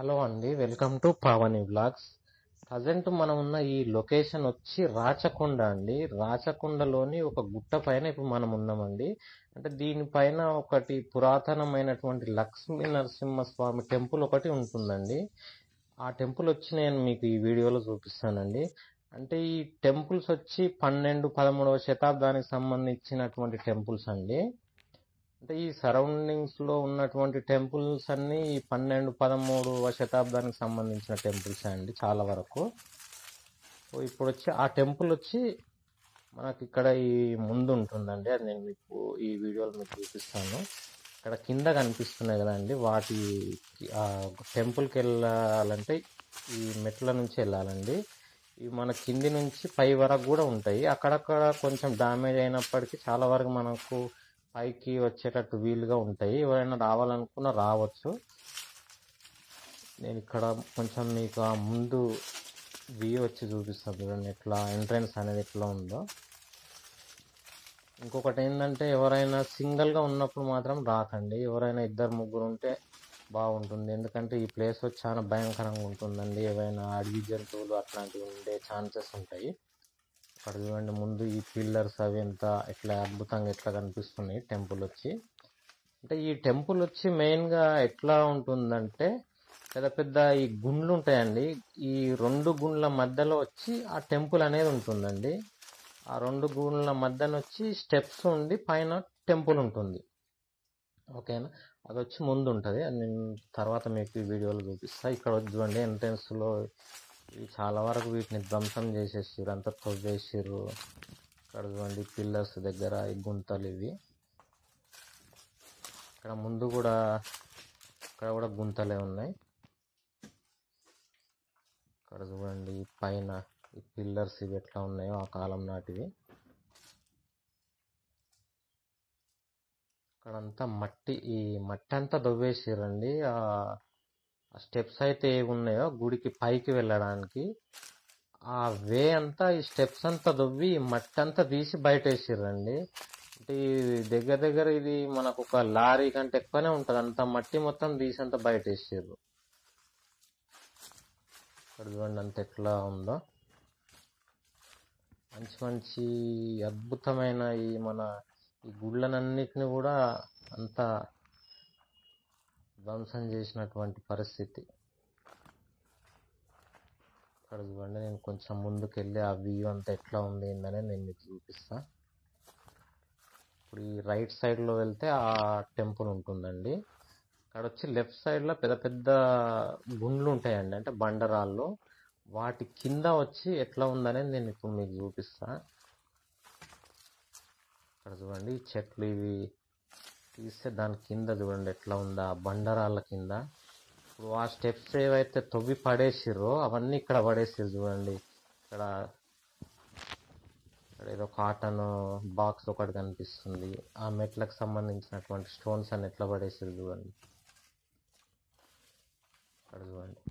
Hello అండి, welcome to Pavani vlogs. Present మనం ఉన్న ఈ లొకేషన్ వచ్చి రాచకొండ అండి. రాచకొండలోని ఒక గుట్ట పైన ఇప్పుడు మనం ఉన్నామండి. అంటే దీనిపైన ఒకటి పురాతనమైనటువంటి లక్ష్మీ నరసింహస్వామి టెంపుల్ ఒకటి ఉంటుందండి. ఆ టెంపుల్ వచ్చి నేను మీకు ఈ వీడియోలో చూపిస్తానండి. అంటే ఈ టెంపుల్స్ వచ్చి 12-13వ శతాబ్దానికి సంబంధించినటువంటి టెంపుల్స్ అండి. అంటే ఈ సరౌండింగ్స్ లో ఉన్నటువంటి టెంపుల్స్ అన్ని 12-13వ శతాబ్దానికి సంబంధించిన టెంపుల్స్ అండి చాలా వరకు. సో ఇప్పుడు వచ్చి ఆ టెంపుల్ వచ్చి మనకి ఇక్కడ ఈ ముందు ఉంటుందండి. అది నేను మీకు ఈ వీడియోలో మీకు చూపిస్తాను. ఇక్కడ కింద కనిపిస్తున్నాయి కదండి, వాటి ఆ టెంపుల్కి వెళ్ళాలంటే ఈ మెట్ల నుంచి వెళ్ళాలండి. ఇవి మన కింది నుంచి పై వరకు కూడా ఉంటాయి. అక్కడక్కడ కొంచెం డ్యామేజ్ అయినప్పటికీ చాలా వరకు మనకు పైకి వచ్చేటట్టు వీలుగా ఉంటాయి. ఎవరైనా రావాలనుకున్నా రావచ్చు. నేను ఇక్కడ కొంచెం మీకు ఆ ముందు వ్యూ వచ్చి చూపిస్తాను చూడండి, ఎట్లా ఎంట్రన్స్ అనేది ఎట్లా ఉందో. ఇంకొకటి ఏంటంటే, ఎవరైనా సింగిల్గా ఉన్నప్పుడు మాత్రం రాకండి. ఎవరైనా 2-3 ఉంటే బాగుంటుంది. ఎందుకంటే ఈ ప్లేస్ వచ్చి చాలా భయంకరంగా ఉంటుందండి. ఏవైనా అడవి జంతువులు అట్లాంటివి ఉండే ఛాన్సెస్ ఉంటాయి. అక్కడ చూడండి ముందు ఈ పిల్లర్స్ అవి ఎంత ఎట్లా అద్భుతంగా ఎట్లా కనిపిస్తున్నాయి టెంపుల్ వచ్చి. అంటే ఈ టెంపుల్ వచ్చి మెయిన్గా ఎట్లా ఉంటుందంటే, పెద్ద పెద్ద ఈ గుండ్లు ఉంటాయండి. ఈ 2 గుండ్ల మధ్యలో వచ్చి ఆ టెంపుల్ అనేది ఉంటుందండి. ఆ 2 గుండ్ల మధ్యన వచ్చి స్టెప్స్ ఉండి పైన టెంపుల్ ఉంటుంది. ఓకేనా, అది వచ్చి ముందు ఉంటుంది. అది నేను తర్వాత మీకు ఈ వీడియోలో చూపిస్తా. ఇక్కడ వచ్చి చూడండి ఎంట్రన్స్ లో చాలా వరకు వీటిని ధ్వంసం చేసేసారు, అంతా తవ్వేసారు. ఇక్కడ చూడండి పిల్లర్స్ దగ్గర ఈ గుంతలు ఇవి. ఇక్కడ ముందు కూడా ఇక్కడ కూడా గుంతలే ఉన్నాయి. ఇక్కడ చూడండి పైన ఈ పిల్లర్స్ ఇవి ఎట్లా ఉన్నాయో ఆ కాలం నాటివి. ఇక్కడంతా మట్టి, ఈ మట్టి అంతా దవ్వేసారండి. ఆ స్టెప్స్ అయితే ఏవి ఉన్నాయో గుడికి పైకి వెళ్ళడానికి, ఆ వే అంతా ఈ స్టెప్స్ అంతా దవ్వి మట్టి అంతా తీసి బయట వేసిర్రండి. అంటే దగ్గర దగ్గర ఇది మనకు ఒక లారీ కంటే ఎక్కువనే ఉంటుంది. అంత మట్టి మొత్తం తీసి అంతా బయట వేసిర్రు. ఇక్కడ చూడండి అంత ఎట్లా ఉందో. మంచి మంచి అద్భుతమైన ఈ మన ఈ గుళ్ళనన్నిటిని కూడా అంత ధ్వంసం చేసినటువంటి పరిస్థితి. ఇక్కడ చూడండి, నేను కొంచెం ముందుకెళ్ళి ఆ వ్యూ అంతా ఎట్లా ఉంది ఏందనే నేను మీకు చూపిస్తా. ఇప్పుడు ఈ రైట్ సైడ్ లో వెళ్తే ఆ టెంపుల్ ఉంటుందండి. అక్కడ వచ్చి లెఫ్ట్ సైడ్ లో పెద్ద పెద్ద గుండ్లు ఉంటాయండి, అంటే బండరాళ్ళు. వాటి కింద వచ్చి ఎట్లా ఉందనేది నేను ఇప్పుడు మీకు చూపిస్తా. ఇక్కడ చూడండి చెట్లు ఇవి తీస్తే దాని కింద చూడండి ఎట్లా ఉందా బండరాళ్ళ కింద. ఇప్పుడు ఆ స్టెప్స్ ఏవైతే తవ్వి పడేసిర్రో అవన్నీ ఇక్కడ పడేసిర్రు చూడండి. ఇక్కడ ఏదో కాటన్ బాక్స్ ఒకటి కనిపిస్తుంది. ఆ మెట్లకు సంబంధించినటువంటి స్టోన్స్ అని ఎట్లా పడేసిర్రు చూడండి. ఇక్కడ చూడండి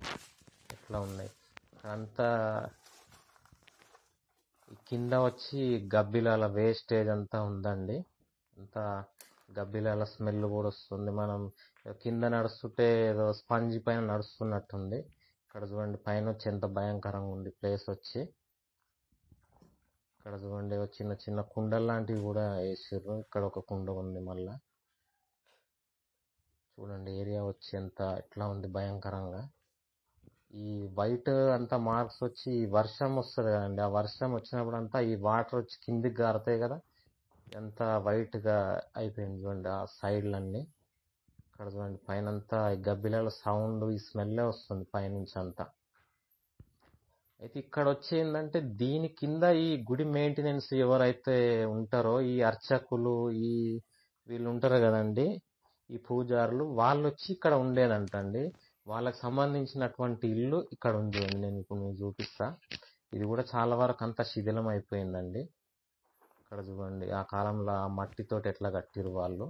ఎట్లా ఉన్నాయి. అంతా కింద వచ్చి గబ్బిలాల వేస్టేజ్ అంతా ఉందండి. అంతా గబ్బిలాల స్మెల్ కూడా వస్తుంది. మనం కింద నడుస్తుంటే ఏదో స్పంజ్ పైన నడుస్తున్నట్టుంది. ఇక్కడ చూడండి పైన వచ్చి ఎంత భయంకరంగా ఉంది ప్లేస్ వచ్చి. ఇక్కడ చూడండి చిన్న చిన్న కుండలు లాంటివి కూడా వేసారు. ఇక్కడ ఒక కుండ ఉంది. మళ్ళా చూడండి ఏరియా వచ్చి ఎంత ఎట్లా ఉంది భయంకరంగా. ఈ వైట్ అంతా మార్క్స్ వచ్చి వర్షం వస్తుంది కదండి, ఆ వర్షం వచ్చినప్పుడు అంతా ఈ వాటర్ వచ్చి కిందికి గారుతాయి కదా, ఎంత వైట్ గా అయిపోయింది చూడండి ఆ సైడ్లన్నీ. ఇక్కడ చూడండి పైన అంతా ఈ గబ్బిలాల సౌండ్, ఈ స్మెల్ వస్తుంది పైనుంచి అంతా. అయితే ఇక్కడ వచ్చి ఏంటంటే, దీని కింద ఈ గుడి మెయింటెనెన్స్ ఎవరైతే ఉంటారో ఈ అర్చకులు, ఈ వీళ్ళు ఉంటారు కదండి, ఈ పూజారులు, వాళ్ళు వచ్చి ఇక్కడ ఉండేదంటండి. వాళ్ళకి సంబంధించినటువంటి ఇల్లు ఇక్కడ ఉంది. నేను ఇప్పుడు మీకు చూపిస్తా. ఇది కూడా చాలా వరకు అంతా శిథిలం అయిపోయిందండి. ఇక్కడ చూడండి ఆ కాలంలో ఆ మట్టితోటి ఎట్లా కట్టిరు వాళ్ళు.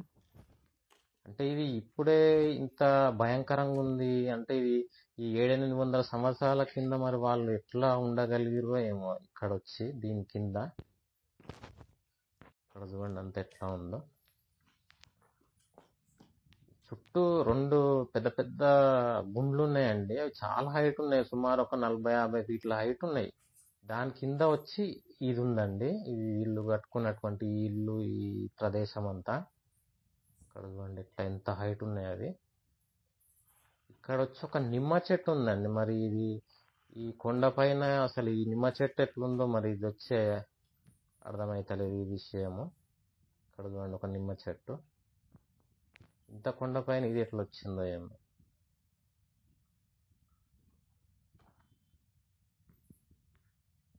అంటే ఇది ఇప్పుడే ఇంత భయంకరంగా ఉంది అంటే, ఇది ఈ 700-800 సంవత్సరాల కింద మరి వాళ్ళు ఎట్లా ఉండగలిగిరో ఏమో ఇక్కడ వచ్చి దీని కింద. ఇక్కడ చూడండి అంత ఎట్లా ఉందో. చుట్టూ 2 పెద్ద పెద్ద గుండ్లు ఉన్నాయండి. అవి చాలా హైట్ ఉన్నాయి. సుమారు ఒక 40-50 ఫీట్ల హైట్ ఉన్నాయి. దాని కింద వచ్చి ఇది ఉందండి. ఇది వీళ్ళు కట్టుకున్నటువంటి ఈ ఇల్లు, ఈ ప్రదేశం అంతా. ఇక్కడ చూడండి ఎట్లా ఎంత హైట్ ఉన్నాయి అవి. ఇక్కడ వచ్చి ఒక నిమ్మ చెట్టు ఉందండి. మరి ఇది ఈ కొండపైన అసలు ఈ నిమ్మ చెట్టు ఎట్లుందో మరి ఇది వచ్చే అర్థమైతలేదు ఈ విషయము. ఇక్కడ చూడండి ఒక నిమ్మ చెట్టు. ఇంత కొండపైన ఇది ఎట్లా వచ్చిందో ఏమో.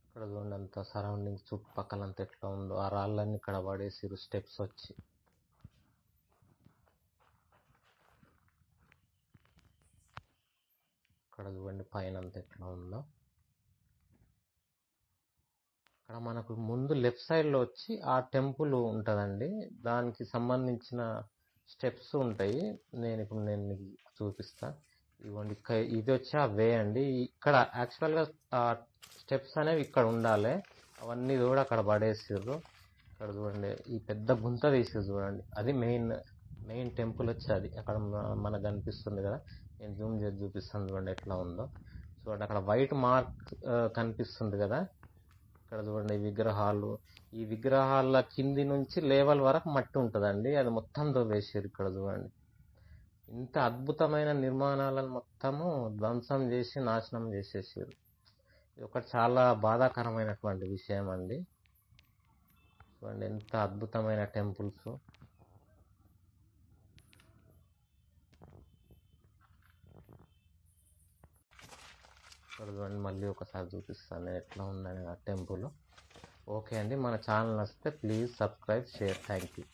ఇక్కడ చూడండి అంత సరౌండింగ్స్ చుట్టుపక్కలంతా ఎట్లా ఉందో. ఆ రాళ్ళన్నీ ఇక్కడ పడేసిరు స్టెప్స్ వచ్చి. ఇక్కడ చూడండి పైన అంతా ఎట్లా ఉందో. ఇక్కడ మనకు ముందు లెఫ్ట్ సైడ్ లో వచ్చి ఆ టెంపుల్ ఉంటదండి. దానికి సంబంధించిన స్టెప్స్ ఉంటాయి. ఇప్పుడు నేను మీకు చూపిస్తా. ఇదిగోండి ఇది వచ్చి ఆ వే అండి. ఇక్కడ యాక్చువల్ గా ఆ స్టెప్స్ అనేవి ఇక్కడ ఉండాలి. అవన్నీ కూడా అక్కడ పడేసిర్రు. ఇక్కడ చూడండి ఈ పెద్ద గుంత తీసి చూడండి. అది మెయిన్ టెంపుల్ వచ్చి అది అక్కడ మనకు కనిపిస్తుంది కదా. నేను జూమ్ చేసి చూపిస్తాను చూడండి ఎట్లా ఉందో. చూడండి అక్కడ వైట్ మార్క్ కనిపిస్తుంది కదా. ఇక్కడ చూడండి ఈ విగ్రహాల కింది నుంచి లేవల్ వరకు మట్టి ఉంటుందండి. అది మొత్తం తవ్వేసారు. ఇక్కడ చూడండి ఇంత అద్భుతమైన నిర్మాణాలను మొత్తము ధ్వంసం చేసి నాశనం చేసేసారు. ఇది ఒకటి చాలా బాధాకరమైనటువంటి విషయం అండి. చూడండి ఎంత అద్భుతమైన టెంపుల్స్. ఇక్కడ చూడండి మళ్ళీ ఒకసారి చూపిస్తాను ఎట్లా ఉందని ఆ టెంపుల్. ఓకే అండి, మన ఛానల్ నచ్చితే please subscribe, share. Thank you.